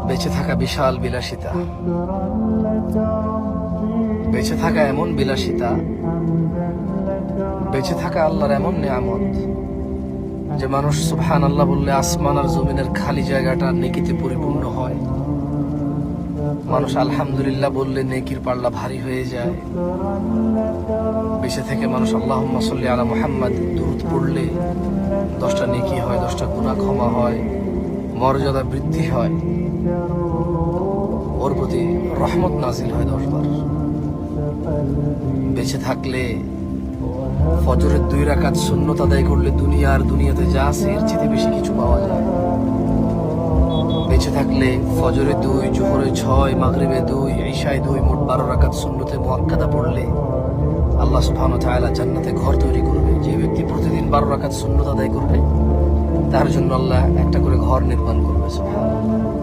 বেঁচে থাকা বিশাল বিলাসিতা, বেঁচে থাকা এমন বিলাসিতা, বেঁচে থাকা আল্লাহর এমন নিয়ামত যে মানুষ সুবহানাল্লাহ বললে আসমান আর জমিনের খালি জায়গাটা নেকিতে পরিপূর্ণ হয়। মানুষ আলহামদুলিল্লাহ বললে নেকির পাল্লা ভারী হয়ে যায়। বেঁচে থেকে মানুষ আল্লাহুম্মা সাল্লি আলা মুহাম্মাদ দুরূদ পড়লে 10টা নেকি হয়, 10টা গুনাহ ক্ষমা হয়, মর্যাদা বৃদ্ধি হয়, ওর প্রতি রহমত নাজিল হয় 10 বার। বেঁচে থাকলে ফজরের 2 রাকাত সুন্নত আদায় করলে দুনিয়াতে যা আছে এর চেয়ে বেশি কিছু পাওয়া যায়। বেঁচে থাকলে ফজরে 2, জোহরে 6, মাগরিবে 2, ইশায় 2, মোট 12 রাকাত সুন্নতে মুআক্কাদা পড়লে আল্লাহ সুবহানাহু ওয়া তাআলা জান্নাতে ঘর তৈরি করবে। যে ব্যক্তি প্রতিদিন 12 রাকাত সুন্নত আদায় করবে তার জন্য আল্লাহ একটা করে ঘর নির্মাণ করবে। সুবহানাল্লাহ।